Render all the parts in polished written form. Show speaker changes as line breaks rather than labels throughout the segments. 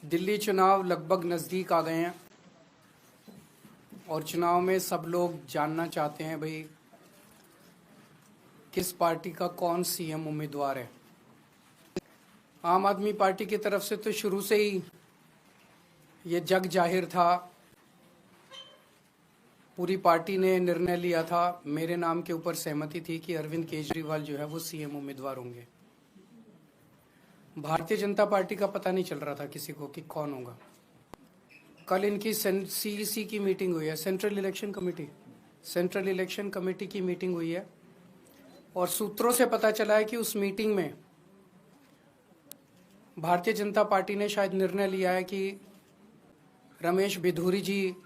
दिल्ली चुनाव लगभग नज़दीक आ गए हैं और चुनाव में सब लोग जानना चाहते हैं भाई किस पार्टी का कौन सीएम उम्मीदवार है। आम आदमी पार्टी की तरफ से तो शुरू से ही ये जग जाहिर था, पूरी पार्टी ने निर्णय लिया था, मेरे नाम के ऊपर सहमति थी कि अरविंद केजरीवाल जो है वो सीएम उम्मीदवार होंगे। भारतीय जनता पार्टी का पता नहीं चल रहा था किसी को कि कौन होगा। कल इनकी सीईसी की मीटिंग हुई है, सेंट्रल इलेक्शन कमेटी की मीटिंग हुई है और सूत्रों से पता चला है कि उस मीटिंग में भारतीय जनता पार्टी ने शायद निर्णय लिया है कि रमेश बिधूरी जी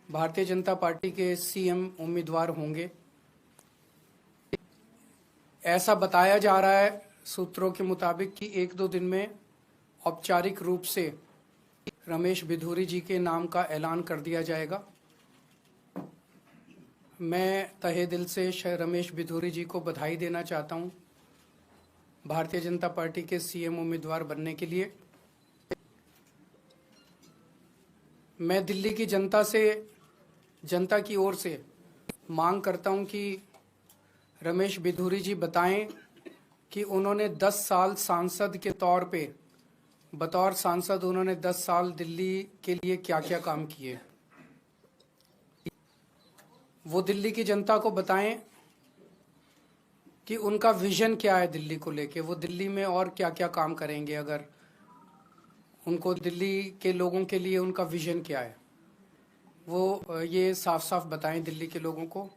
भारतीय जनता पार्टी के सीएम उम्मीदवार होंगे। ऐसा बताया जा रहा है सूत्रों के मुताबिक कि 1-2 दिन में औपचारिक रूप से रमेश बिधूरी जी के नाम का ऐलान कर दिया जाएगा। मैं तहे दिल से रमेश बिधूरी जी को बधाई देना चाहता हूं भारतीय जनता पार्टी के सीएम उम्मीदवार बनने के लिए। मैं दिल्ली की जनता की ओर से मांग करता हूं कि रमेश बिधूरी जी बताएं कि उन्होंने 10 साल सांसद के तौर पे बतौर सांसद उन्होंने 10 साल दिल्ली के लिए क्या क्या काम किए। वो दिल्ली की जनता को बताएं कि उनका विजन क्या है दिल्ली को लेके, वो दिल्ली में और क्या क्या काम करेंगे। अगर उनको दिल्ली के लोगों के लिए उनका विजन क्या है वो ये साफ साफ बताएं दिल्ली के लोगों को।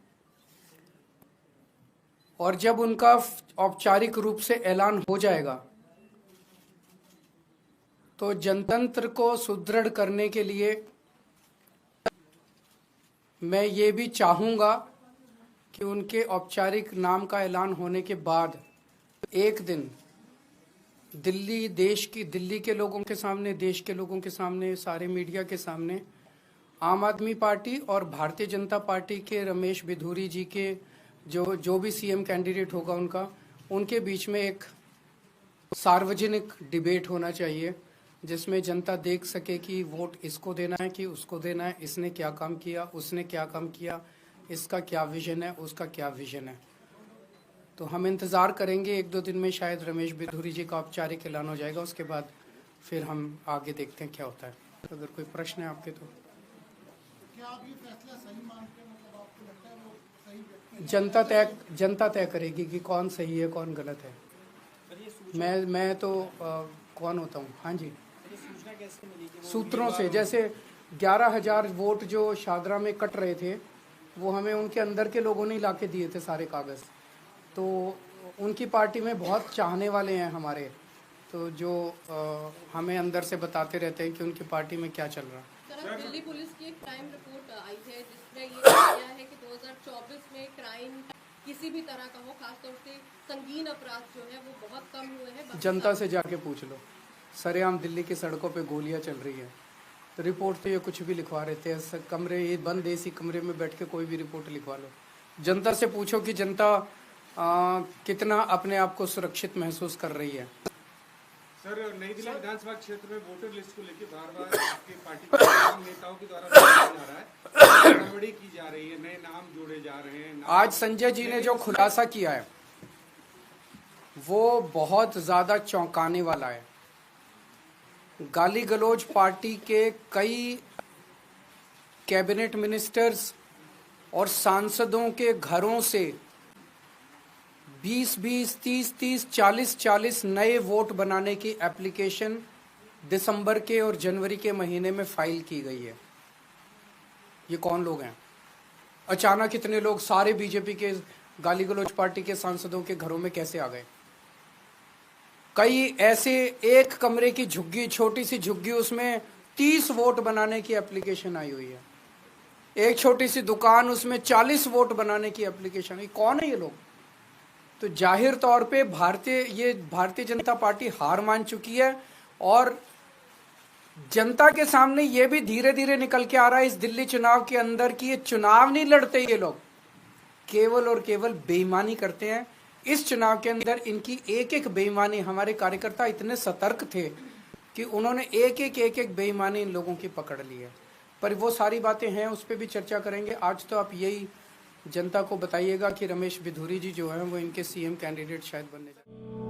और जब उनका औपचारिक रूप से ऐलान हो जाएगा तो जनतंत्र को सुदृढ़ करने के लिए मैं ये भी चाहूँगा कि उनके औपचारिक नाम का ऐलान होने के बाद एक दिन दिल्ली के लोगों के सामने, देश के लोगों के सामने, सारे मीडिया के सामने आम आदमी पार्टी और भारतीय जनता पार्टी के रमेश बिधूरी जी के जो भी सीएम कैंडिडेट होगा उनके बीच में एक सार्वजनिक डिबेट होना चाहिए जिसमें जनता देख सके कि वोट इसको देना है कि उसको देना है, इसने क्या काम किया, उसने क्या काम किया, इसका क्या विजन है, उसका क्या विजन है। तो हम इंतज़ार करेंगे 1-2 दिन में शायद रमेश बिधूरी जी का औपचारिक ऐलान हो जाएगा। उसके बाद फिर हम आगे देखते हैं क्या होता है। अगर कोई प्रश्न है आपके तो
क्या आप ये फैसला सही मानते हैं? मतलब आपको लगता है वो सही व्यक्ति
जनता तय करेगी कि कौन सही है कौन गलत है। मैं तो कौन होता हूँ। हाँ जी, सूत्रों से, जैसे 11,000 वोट जो शादरा में कट रहे थे वो हमें उनके अंदर के लोगों ने ला के दिए थे सारे कागज़। तो उनकी पार्टी में बहुत चाहने वाले हैं हमारे, तो जो हमें अंदर से बताते रहते हैं कि उनकी पार्टी में क्या चल रहा है।
दिल्ली पुलिस की एक क्राइम रिपोर्ट आई है जिसमें ये कहा गया है कि 2024 में क्राइम किसी भी तरह का हो, खासतौर से संगीन अपराध जो है वो बहुत कम हुए हैं।
जनता से जाके पूछ लो, सरेआम दिल्ली की सड़कों पे गोलियां चल रही है। तो रिपोर्ट तो ये कुछ भी लिखवा रहे थे, कमरे ये बंद एसी कमरे में बैठ के कोई भी रिपोर्ट लिखवा लो। जनता से पूछो कि जनता कितना अपने आप को सुरक्षित महसूस कर रही है।
सर, नई दिल्ली विधानसभा क्षेत्र में वोटर लिस्ट को लेकर बार-बार आपकी पार्टी के नेताओं के द्वारा गड़बड़ी की जा रही है, नए नाम जोड़े जा रहे हैं।
आज संजय जी ने जो खुलासा किया है वो बहुत ज्यादा चौंकाने वाला है। गाली गलौज पार्टी के कई कैबिनेट मिनिस्टर्स और सांसदों के घरों से 20-20, 30-30, 40-40 नए वोट बनाने की एप्लीकेशन दिसंबर के और जनवरी के महीने में फाइल की गई है। ये कौन लोग हैं? अचानक इतने लोग सारे बीजेपी के गाली गलौज पार्टी के सांसदों के घरों में कैसे आ गए? कई ऐसे एक कमरे की झुग्गी, छोटी सी झुग्गी, उसमें 30 वोट बनाने की एप्लीकेशन आई हुई है। एक छोटी सी दुकान, उसमें 40 वोट बनाने की एप्लीकेशन आई। कौन है ये लोग? तो जाहिर तौर पे भारतीय जनता पार्टी हार मान चुकी है और जनता के सामने ये भी धीरे धीरे निकल के आ रहा है इस दिल्ली चुनाव के अंदर कि ये चुनाव नहीं लड़ते, ये लोग केवल और केवल बेईमानी करते हैं। इस चुनाव के अंदर इनकी एक एक बेईमानी, हमारे कार्यकर्ता इतने सतर्क थे कि उन्होंने एक बेईमानी इन लोगों की पकड़ ली है। पर वो सारी बातें हैं, उस पर भी चर्चा करेंगे। आज तो आप यही जनता को बताइएगा कि रमेश बिधूरी जी जो हैं वो इनके सीएम कैंडिडेट शायद बनने जा रहे हैं।